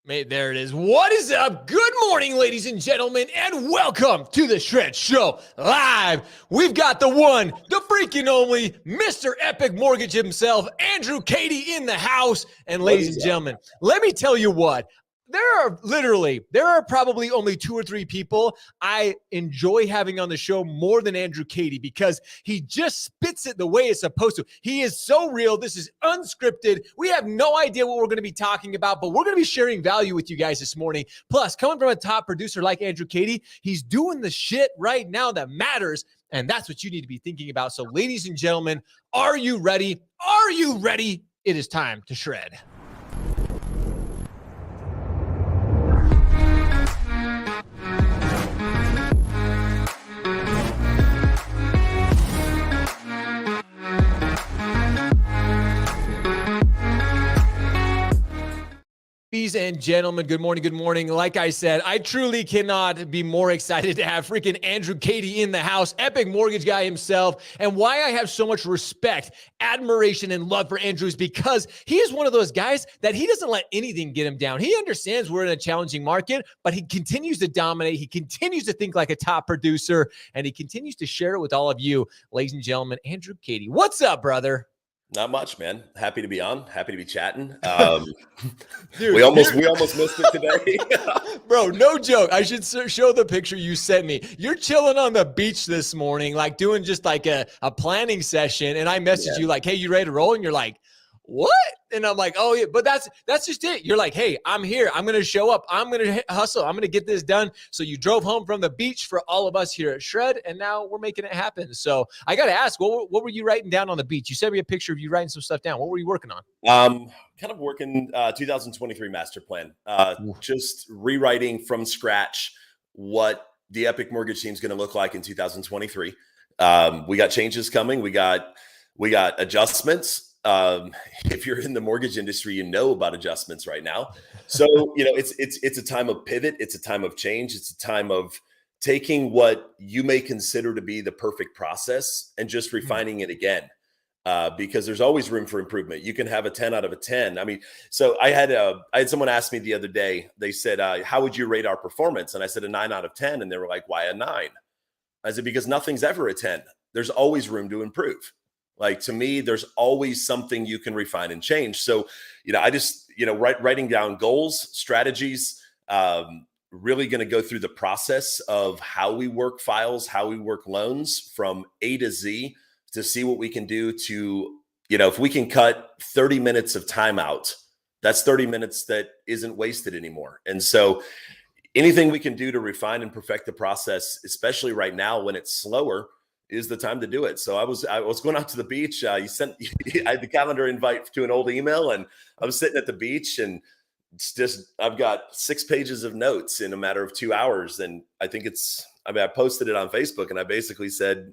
Mate, there it is. What is up? Good morning, ladies and gentlemen, and welcome to the Shred Show Live. We've got the one, the freaking only, Mr. Epic Mortgage himself, Andrew Cady in the house. And ladies and gentlemen, let me tell you what. There are probably only 2 or 3 people I enjoy having on the show more than Andrew Cady because he just spits it the way it's supposed to. He is so real. This is unscripted. We have no idea what we're going to be talking about, but we're going to be sharing value with you guys this morning. Plus, coming from a top producer like Andrew Cady, he's doing the shit right now that matters, and that's what you need to be thinking about. So, ladies and gentlemen, are you ready? Are you ready? It is time to shred. Ladies and gentlemen, good morning, good morning. Like I said, I truly cannot be more excited to have freaking Andrew Cady in the house, Epic Mortgage guy himself. And why I have so much respect, admiration, and love for Andrew is because he is one of those guys that he doesn't let anything get him down. He understands we're in a challenging market, but he continues to dominate. He continues to think like a top producer, and he continues to share it with all of you. Ladies and gentlemen, Andrew Cady. What's up, brother? Not much, man. Happy to be on. Happy to be chatting. Dude, we almost missed it today. Bro, no joke. I should show the picture you sent me. You're chilling on the beach this morning, like doing just like a planning session. And I messaged you like, hey, you ready to roll? And you're like, what? And I'm like, oh yeah, but that's just it. You're like, hey, I'm here. I'm going to show up. I'm going to hustle. I'm going to get this done. So you drove home from the beach for all of us here at Shred, and now we're making it happen. So I got to ask, what were you writing down on the beach? You sent me a picture of you writing some stuff down. What were you working on? Kind of working 2023 master plan. Just rewriting from scratch what the Epic Mortgage team is going to look like in 2023. We got changes coming. We got adjustments. If you're in the mortgage industry, you know about adjustments right now. So, it's a time of pivot. It's a time of change. It's a time of taking what you may consider to be the perfect process and just refining it again. Because there's always room for improvement. You can have a 10 out of a 10. I mean, so I had someone ask me the other day, they said, how would you rate our performance? And I said a 9 out of 10. And they were like, why a 9? I said, because nothing's ever a 10. There's always room to improve. Like, to me, there's always something you can refine and change. So, I just, writing down goals, strategies, really going to go through the process of how we work files, how we work loans from A to Z to see what we can do to, if we can cut 30 minutes of time out, that's 30 minutes that isn't wasted anymore. And so anything we can do to refine and perfect the process, especially right now when it's slower, is the time to do it. So I was going out to the beach. I had the calendar invite to an old email, and I was sitting at the beach, and I've got 6 pages of notes in a matter of 2 hours. And I posted it on Facebook, and I basically said,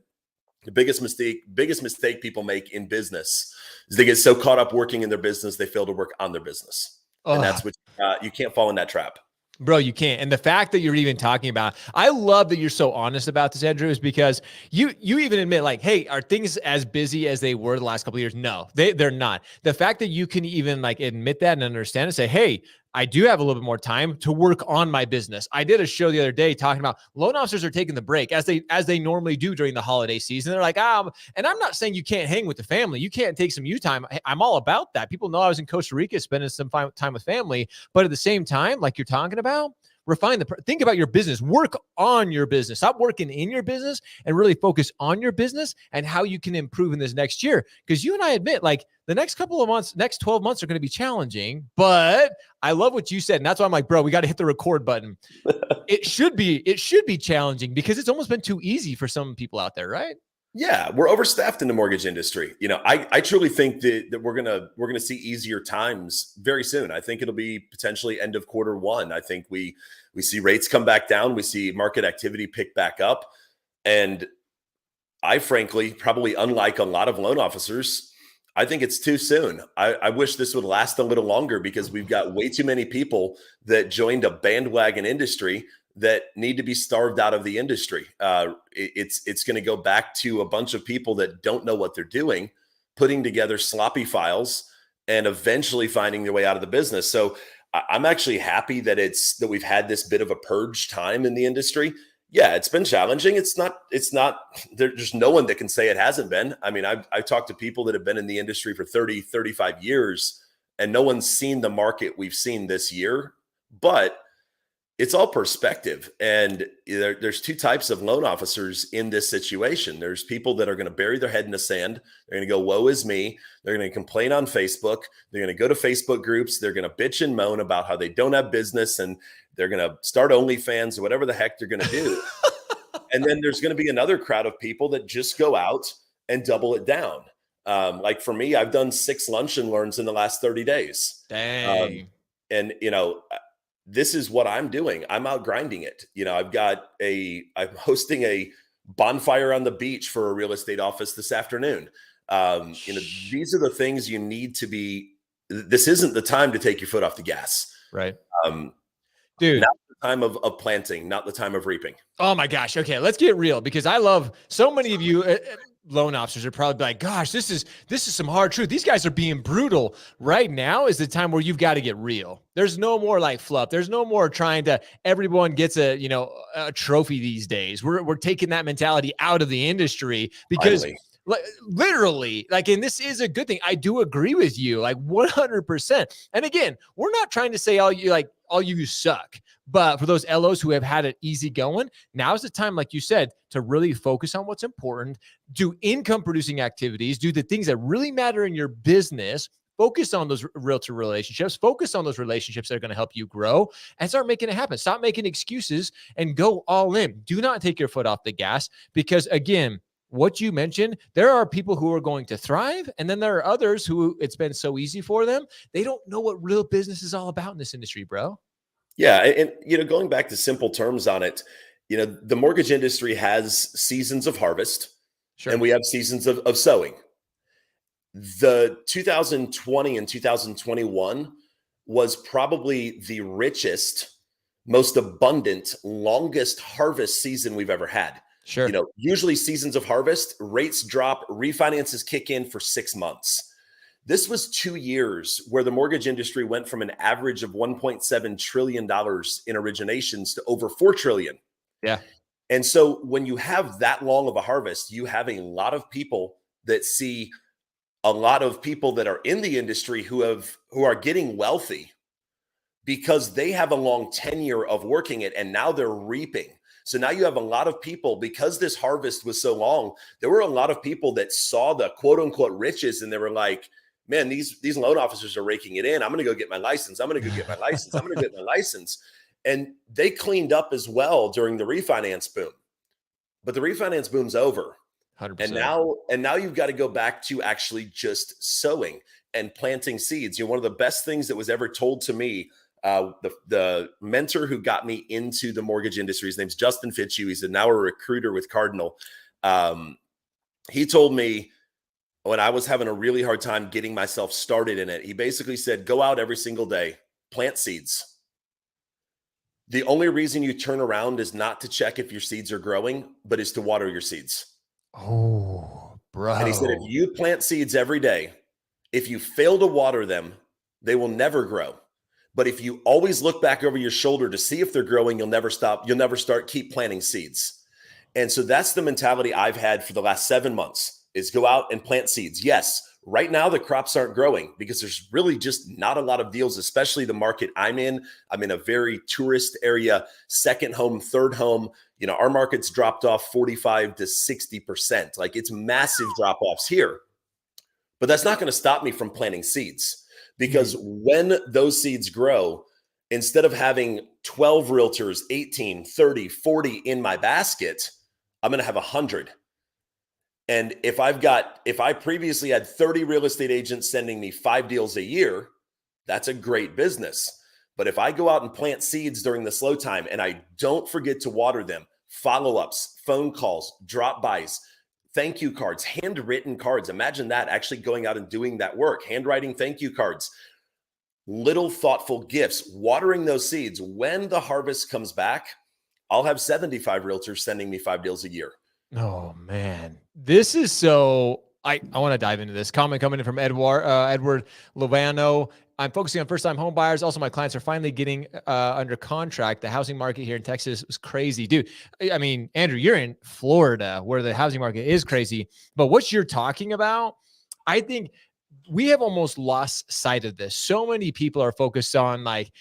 the biggest mistake people make in business is they get so caught up working in their business, they fail to work on their business. And that's what you can't fall in that trap. Bro, you can't. And the fact that you're even talking about, I love that you're so honest about this, Andrew, is because you even admit, like, hey, are things as busy as they were the last couple of years? No, they're not. The fact that you can even like admit that and understand and say, hey, I do have a little bit more time to work on my business. I did a show the other day talking about loan officers are taking the break as they normally do during the holiday season. They're like, and I'm not saying you can't hang with the family. You can't take some you time. I'm all about that. People know I was in Costa Rica spending some time with family, but at the same time, like you're talking about, think about your business, work on your business, stop working in your business and really focus on your business and how you can improve in this next year. Because you and I admit, like, the next couple of months, next 12 months are going to be challenging, but I love what you said. And that's why I'm like, bro, we got to hit the record button. It should be challenging because it's almost been too easy for some people out there, right? Yeah, we're overstaffed in the mortgage industry. I truly think that we're gonna see easier times very soon. I think it'll be potentially end of Q1. I think we see rates come back down. We see market activity pick back up, and I frankly, probably unlike a lot of loan officers, I think it's too soon. I wish this would last a little longer because we've got way too many people that joined a bandwagon industry that need to be starved out of the industry. It's going to go back to a bunch of people that don't know what they're doing, putting together sloppy files and eventually finding their way out of the business. So I'm actually happy that we've had this bit of a purge time in the industry. Yeah, it's been challenging. It's not there's no one that can say it hasn't been. I mean, I've talked to people that have been in the industry for 30, 35 years, and no one's seen the market we've seen this year. But it's all perspective. And there's two types of loan officers in this situation. There's people that are going to bury their head in the sand. They're going to go, woe is me. They're going to complain on Facebook. They're going to go to Facebook groups. They're going to bitch and moan about how they don't have business, and they're going to start OnlyFans or whatever the heck they're going to do. And then there's going to be another crowd of people that just go out and double it down. Like for me, I've done 6 lunch and learns in the last 30 days. Dang. And, this is what I'm doing. I'm out grinding it. I'm hosting a bonfire on the beach for a real estate office this afternoon. These are the things you need to be. This isn't the time to take your foot off the gas. Right. Dude. Not the time of planting, not the time of reaping. Oh my gosh. Okay. Let's get real, because I love so many of you loan officers are probably like, gosh, this is some hard truth. These guys are being brutal. Right now is the time where you've got to get real. There's no more like fluff. There's no more trying to, everyone gets a trophy these days. We're taking that mentality out of the industry, because Finally. Literally, and this is a good thing. I do agree with you, 100%. And again, we're not trying to say all you suck, but for those LOs who have had it easy going, now's the time, like you said, to really focus on what's important, do income producing activities, do the things that really matter in your business, focus on those realtor relationships, focus on those relationships that are going to help you grow, and start making it happen. Stop making excuses and go all in. Do not take your foot off the gas, because again, what you mentioned, there are people who are going to thrive, and then there are others who it's been so easy for them. They don't know what real business is all about in this industry, bro. Yeah. And, going back to simple terms on it, the mortgage industry has seasons of harvest, Sure. and we have seasons of sowing. The 2020 and 2021 was probably the richest, most abundant, longest harvest season we've ever had. Sure. Usually seasons of harvest, rates drop, refinances kick in for 6 months. This was 2 years where the mortgage industry went from an average of $1.7 trillion in originations to over 4 trillion. Yeah. And so when you have that long of a harvest, you have a lot of people that see a lot of people that are in the industry who are getting wealthy because they have a long tenure of working it, and now they're reaping. So now you have a lot of people, because this harvest was so long, there were a lot of people that saw the quote unquote riches, and they were like, man, these loan officers are raking it in. I'm going to go get my license. I'm going to go get my license. I'm going to get my license. And they cleaned up as well during the refinance boom. But the refinance boom's over. 100%. And now you've got to go back to actually just sowing and planting seeds. One of the best things that was ever told to me, the mentor who got me into the mortgage industry, his name's Justin Fitzhugh. He's now a recruiter with Cardinal. He told me when I was having a really hard time getting myself started in it, he basically said, go out every single day, plant seeds. The only reason you turn around is not to check if your seeds are growing, but is to water your seeds. Oh, bro. And he said, if you plant seeds every day, if you fail to water them, they will never grow. But if you always look back over your shoulder to see if they're growing, you'll never stop. You'll never keep planting seeds. And so that's the mentality I've had for the last 7 months, is go out and plant seeds. Yes, right now the crops aren't growing because there's really just not a lot of deals, especially the market I'm in. I'm in a very tourist area, second home, third home. Our market's dropped off 45 to 60%. It's massive drop-offs here. But that's not going to stop me from planting seeds, because when those seeds grow, instead of having 12 realtors, 18, 30, 40 in my basket, I'm going to have 100. And if I previously had 30 real estate agents sending me 5 deals a year, that's a great business. But if I go out and plant seeds during the slow time and I don't forget to water them, follow-ups, phone calls, drop-bys, thank you cards, handwritten cards. Imagine that, actually going out and doing that work, handwriting thank you cards, little thoughtful gifts, watering those seeds. When the harvest comes back, I'll have 75 realtors sending me 5 deals a year. Oh man, this is so. I want to dive into this comment coming in from Edward Lovano. I'm focusing on first-time home buyers. Also, my clients are finally getting under contract. The housing market here in Texas was crazy, dude. I mean, Andrew, you're in Florida where the housing market is crazy, but what you're talking about, I think we have almost lost sight of this. So many people are focused on like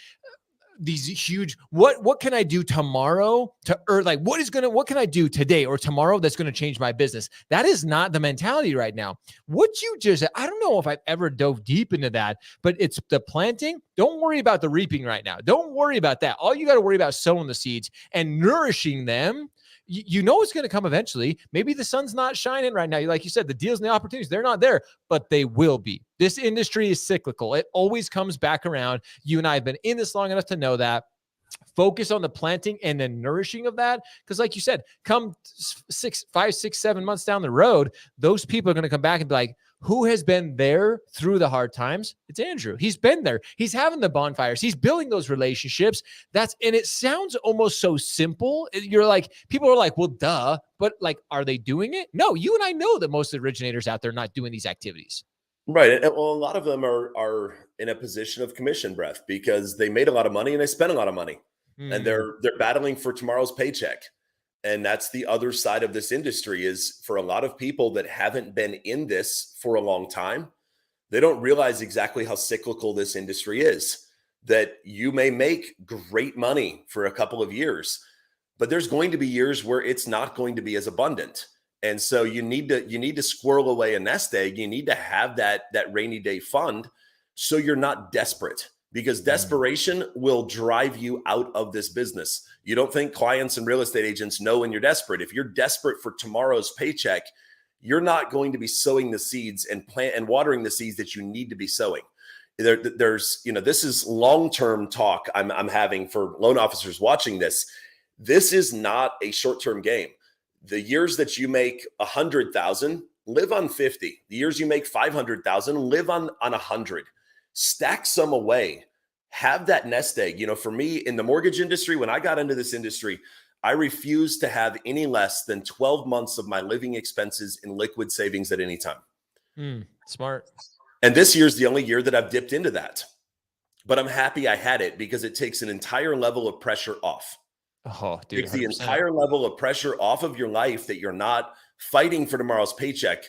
these huge, what can I do tomorrow to earn, like what can I do today or tomorrow that's going to change my business? That is not the mentality right now. What you just, I don't know if I've ever dove deep into that, but it's the planting. Don't worry about the reaping right now. Don't worry about that. All you got to worry about is sowing the seeds and nourishing them. You know it's going to come eventually. Maybe the sun's not shining right now. Like you said, the deals and the opportunities, they're not there, but they will be. This industry is cyclical. It always comes back around. You and I have been in this long enough to know that. Focus on the planting and the nourishing of that. Because like you said, come 5, 6, 7 months down the road, those people are going to come back and be like, who has been there through the hard times? It's Andrew. He's been there. He's having the bonfires. He's building those relationships. And it sounds almost so simple. You're like, people are like, well, duh. But like, are they doing it? No, you and I know that most of the originators out there are not doing these activities. Right. And well, a lot of them are in a position of commission breath because they made a lot of money and they spent a lot of money. And they're battling for tomorrow's paycheck. And that's the other side of this industry is for a lot of people that haven't been in this for a long time, they don't realize exactly how cyclical this industry is, that you may make great money for a couple of years, but there's going to be years where it's not going to be as abundant. And so you need to squirrel away a nest egg. You need to have that rainy day fund so you're not desperate, because desperation will drive you out of this business. You don't think clients and real estate agents know when you're desperate. If you're desperate for tomorrow's paycheck, you're not going to be sowing the seeds and watering the seeds that you need to be sowing. There's, this is long-term talk I'm having for loan officers watching this. This is not a short-term game. The years that you make 100,000, live on 50. The years you make 500,000, live on 100. Stack some away. Have that nest egg. For me in the mortgage industry, when I got into this industry, I refused to have any less than 12 months of my living expenses in liquid savings at any time. Smart. And this year's the only year that I've dipped into that. But I'm happy I had it because it takes an entire level of pressure off. Oh, dude, takes the entire level of pressure off of your life that you're not fighting for tomorrow's paycheck.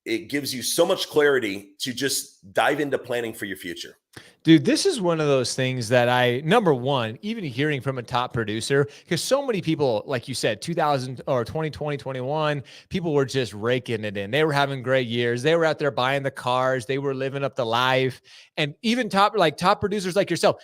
It gives you so much clarity to just dive into planning for your future. Dude, this is one of those things that number one, even hearing from a top producer, because so many people, like you said, 2000 or 2020, 21, people were just raking it in. They were having great years. They were out there buying the cars. They were living up the life. And even top producers like yourself,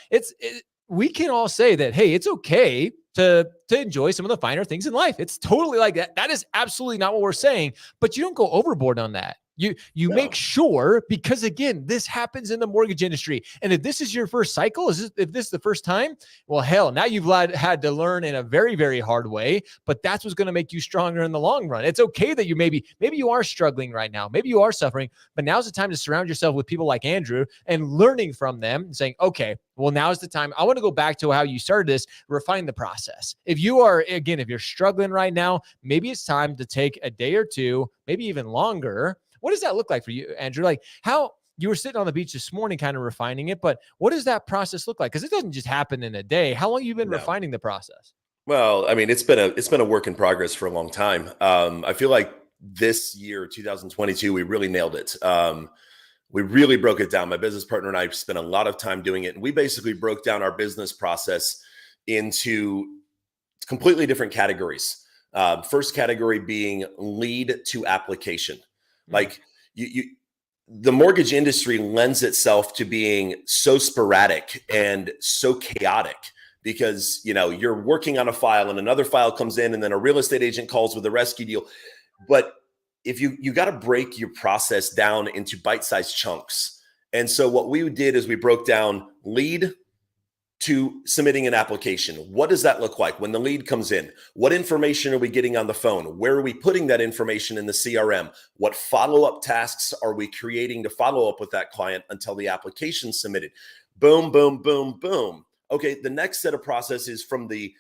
we can all say that, hey, it's okay to enjoy some of the finer things in life. It's totally like that. That is absolutely not what we're saying, but you don't go overboard on that. You make sure, because again, this happens in the mortgage industry. And if this is your first cycle, if this is the first time, well, hell, now you've had to learn in a very, very hard way, but that's what's going to make you stronger in the long run. It's okay that you maybe you are struggling right now. Maybe you are suffering, but now's the time to surround yourself with people like Andrew and learning from them and saying, okay, well, now's the time. I want to go back to how you started this, refine the process. If you're struggling right now, maybe it's time to take a day or two, maybe even longer. What does that look like for you, Andrew? Like how you were sitting on the beach this morning, kind of refining it, but what does that process look like? Because it doesn't just happen in a day. How long have you been refining the process? Well, I mean, it's been a work in progress for a long time. I feel like this year, 2022, we really nailed it. We really broke it down. My business partner and I spent a lot of time doing it. And we basically broke down our business process into completely different categories. First category being lead to application. Like the mortgage industry lends itself to being so sporadic and so chaotic because, you're working on a file and another file comes in and then a real estate agent calls with a rescue deal. But if you got to break your process down into bite-sized chunks. And so what we did is we broke down lead to submitting an application. What does that look like when the lead comes in? What information are we getting on the phone? Where are we putting that information in the CRM? What follow-up tasks are we creating to follow up with that client until the application is submitted? Boom, boom, boom, boom. Okay, the next set of process is from the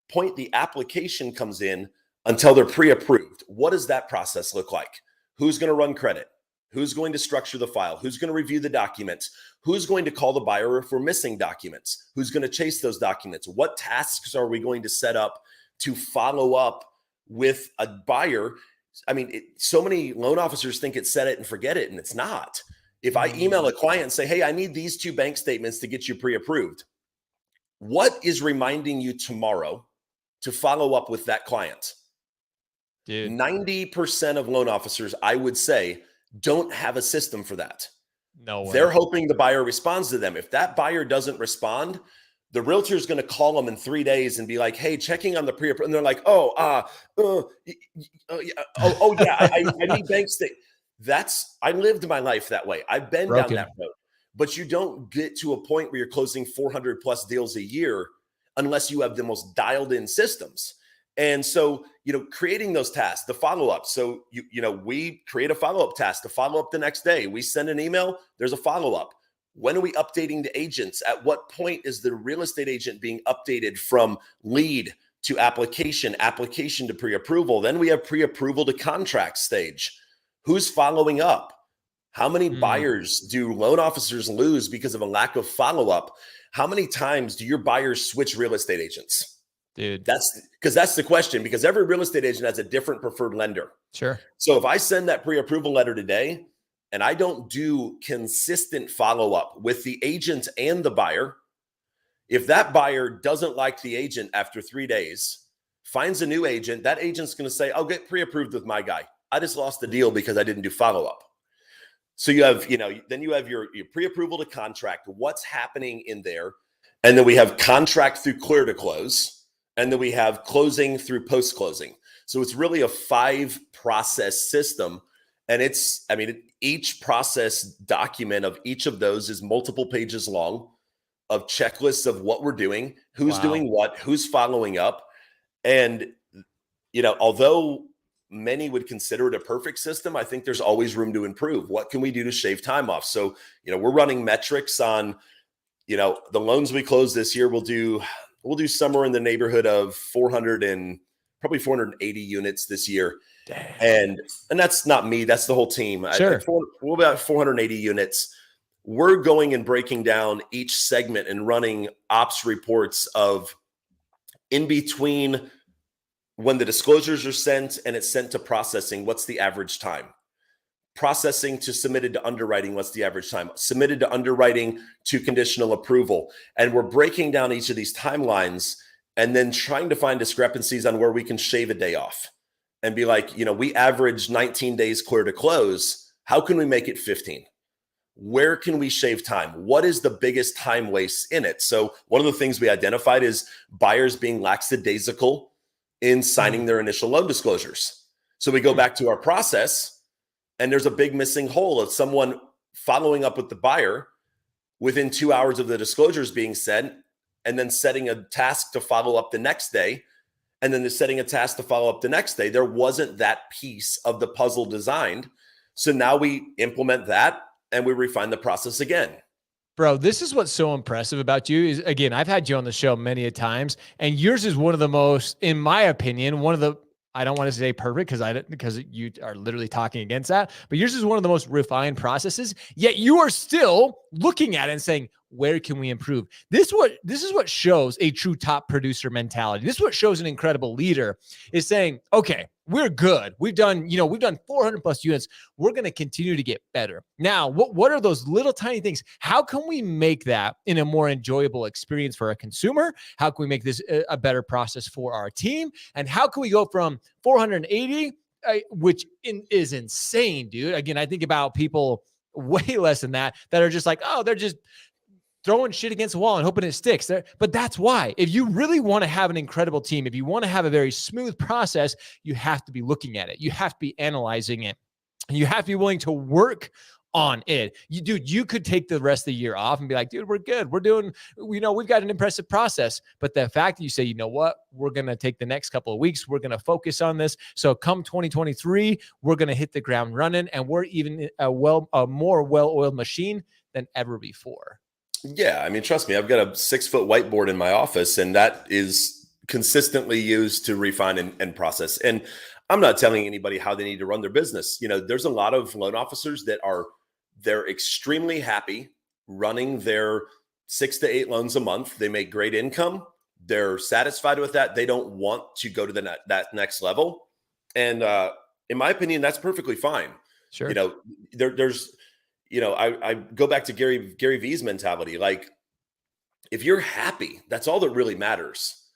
point the application comes in until they're pre-approved. What does that process look like? Who's going to run credit? Who's going to structure the file? Who's going to review the documents? Who's going to call the buyer if we're missing documents? Who's going to chase those documents? What tasks are we going to set up to follow up with a buyer? I mean, so many loan officers think it's set it and forget it, and it's not. If I email a client and say, hey, I need these 2 bank statements to get you pre-approved, what is reminding you tomorrow to follow up with that client? Dude. 90% of loan officers, I would say, don't have a system for that. No way. They're hoping the buyer responds to them. If that buyer doesn't respond, the realtor is going to call them in 3 days and be like, hey, checking on the pre-approval. And they're like, I need bank statements. I lived my life that way. I've been down that road. But you don't get to a point where you're closing 400 plus deals a year unless you have the most dialed in systems. And so, creating those tasks, the follow-up. So, we create a follow-up task to follow up the next day. We send an email, there's a follow-up. When are we updating the agents? At what point is the real estate agent being updated from lead to application to pre-approval? Then we have pre-approval to contract stage. Who's following up? How many buyers do loan officers lose because of a lack of follow-up? How many times do your buyers switch real estate agents? Dude, that's the question, because every real estate agent has a different preferred lender. Sure. So if I send that pre-approval letter today and I don't do consistent follow-up with the agent and the buyer, if that buyer doesn't like the agent after 3 days, finds a new agent, that agent's going to say, I'll get pre-approved with my guy. I just lost the deal because I didn't do follow-up. So you have, then you have your pre-approval to contract, what's happening in there. And then we have contract through clear to close. And then we have closing through post-closing. So it's really a 5-process system. And each process document of each of those is multiple pages long of checklists of what we're doing, who's doing what, who's following up. And, although many would consider it a perfect system, I think there's always room to improve. What can we do to shave time off? So, we're running metrics on, the loans we close this year. We'll do somewhere in the neighborhood of 400 and probably 480 units this year. Damn. And that's not me, that's the whole team. Sure. We're about 480 units. We're going and breaking down each segment and running ops reports of in between when the disclosures are sent and it's sent to processing, what's the average time? Processing to submitted to underwriting, what's the average time? Submitted to underwriting to conditional approval. And we're breaking down each of these timelines and then trying to find discrepancies on where we can shave a day off and be like, we average 19 days clear to close. How can we make it 15? Where can we shave time? What is the biggest time waste in it? So one of the things we identified is buyers being lackadaisical in signing their initial loan disclosures. So we go back to our process, and there's a big missing hole of someone following up with the buyer within 2 hours of the disclosures being sent, and then setting a task to follow up the next day, and then setting a task to follow up the next day. There wasn't that piece of the puzzle designed. So now we implement that and we refine the process again. Bro, this is what's so impressive about you is, again, I've had you on the show many a times, and yours is one of the most, in my opinion, I don't want to say perfect because you are literally talking against that, but yours is one of the most refined processes, yet you are still looking at it and saying, where can we improve? This is what shows a true top producer mentality. This is what shows an incredible leader is saying, okay, we're good. We've done 400 plus units. We're going to continue to get better. Now, what are those little tiny things? How can we make that in a more enjoyable experience for a consumer? How can we make this a better process for our team? And how can we go from 480, which is insane, dude. Again, I think about people way less than that are just like, oh, they're just throwing shit against the wall and hoping it sticks. But that's why. If you really want to have an incredible team, if you want to have a very smooth process, you have to be looking at it. You have to be analyzing it. You have to be willing to work on it. You could take the rest of the year off and be like, dude, we're good. We're doing, we've got an impressive process. But the fact that you say, you know what, we're going to take the next couple of weeks, we're going to focus on this. So come 2023, we're going to hit the ground running, and we're even a more well-oiled machine than ever before. Yeah, I mean, trust me, I've got a 6-foot whiteboard in my office, and that is consistently used to refine and process. And I'm not telling anybody how they need to run their business. There's a lot of loan officers that they're extremely happy running their 6 to 8 loans a month. They make great income. They're satisfied with that. They don't want to go to that next level. And in my opinion, that's perfectly fine. Sure. I go back to Gary V's mentality. Like, if you're happy, that's all that really matters.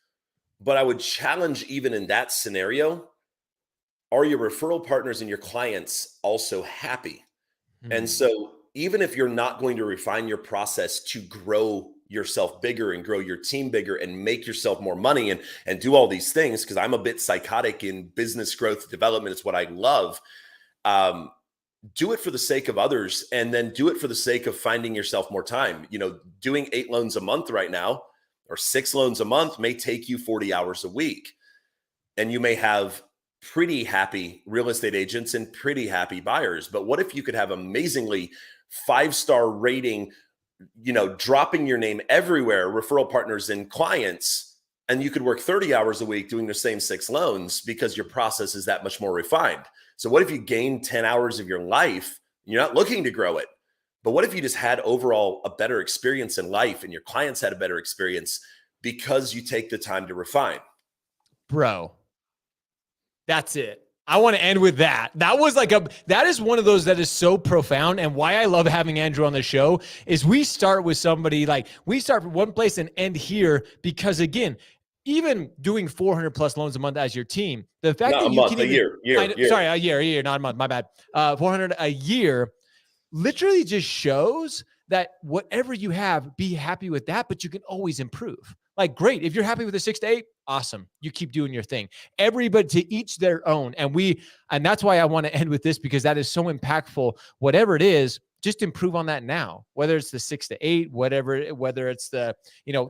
But I would challenge, even in that scenario, are your referral partners and your clients also happy? And so even if you're not going to refine your process to grow yourself bigger and grow your team bigger and make yourself more money and do all these things, because I'm a bit psychotic in business growth development, it's what I love. Do it for the sake of others, and then do it for the sake of finding yourself more time. Doing 8 loans a month right now or 6 loans a month may take you 40 hours a week. And you may have pretty happy real estate agents and pretty happy buyers. But what if you could have amazingly 5-star rating, dropping your name everywhere, referral partners and clients, and you could work 30 hours a week doing the same 6 loans because your process is that much more refined? So what if you gain 10 hours of your life? You're not looking to grow it, but what if you just had overall a better experience in life and your clients had a better experience because you take the time to refine? Bro, that's it. I want to end with that. That is one of those that is so profound. And why I love having Andrew on the show is we start with somebody, like, we start from one place and end here, because again, even doing 400 plus loans a month as your team, the fact that you can even, a year, not a month, my bad. 400 a year literally just shows that whatever you have, be happy with that, but you can always improve. Like, great. If you're happy with a 6 to 8, awesome. You keep doing your thing. Everybody to each their own. And that's why I want to end with this, because that is so impactful. Whatever it is, just improve on that now, whether it's the 6 to 8, whether it's the,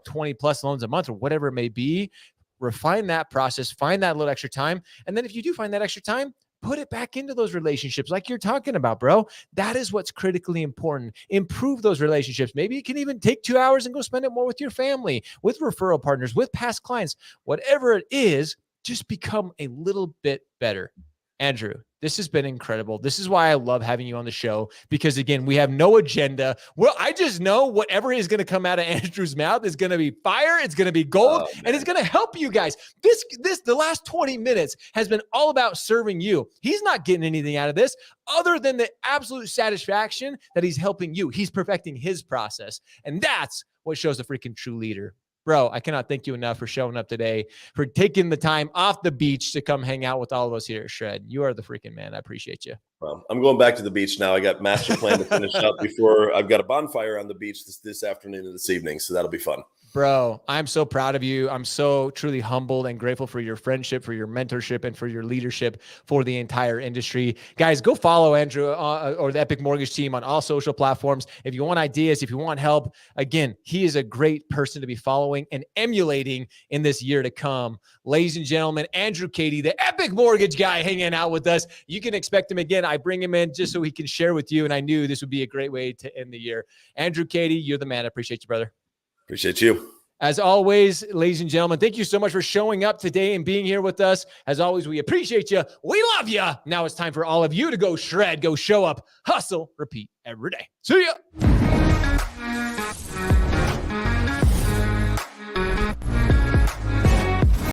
20 plus loans a month or whatever it may be. Refine that process, find that little extra time. And then if you do find that extra time, put it back into those relationships like you're talking about, bro. That is what's critically important. Improve those relationships. Maybe you can even take 2 hours and go spend it more with your family, with referral partners, with past clients, whatever it is, just become a little bit better. Andrew, this has been incredible. This is why I love having you on the show, because again, we have no agenda. Well, I just know whatever is going to come out of Andrew's mouth is going to be fire. It's going to be gold, and it's going to help you guys. The last 20 minutes has been all about serving you. He's not getting anything out of this other than the absolute satisfaction that he's helping you. He's perfecting his process. And that's what shows a freaking true leader. Bro, I cannot thank you enough for showing up today, for taking the time off the beach to come hang out with all of us here at Shred. You are the freaking man. I appreciate you. Well, I'm going back to the beach now. I got master plan to finish up before I've got a bonfire on the beach this afternoon and this evening. So that'll be fun. Bro, I'm so proud of you. I'm so truly humbled and grateful for your friendship, for your mentorship, and for your leadership for the entire industry. Guys, go follow Andrew or the Epic Mortgage team on all social platforms. If you want ideas, if you want help, again, he is a great person to be following and emulating in this year to come. Ladies and gentlemen, Andrew Cady, the Epic Mortgage guy, hanging out with us. You can expect him again. I bring him in just so he can share with you, and I knew this would be a great way to end the year. Andrew Cady, you're the man. I appreciate you, brother. Appreciate you. As always, ladies and gentlemen, thank you so much for showing up today and being here with us. As always, we appreciate you. We love you. Now it's time for all of you to go shred, go show up, hustle, repeat every day. See ya.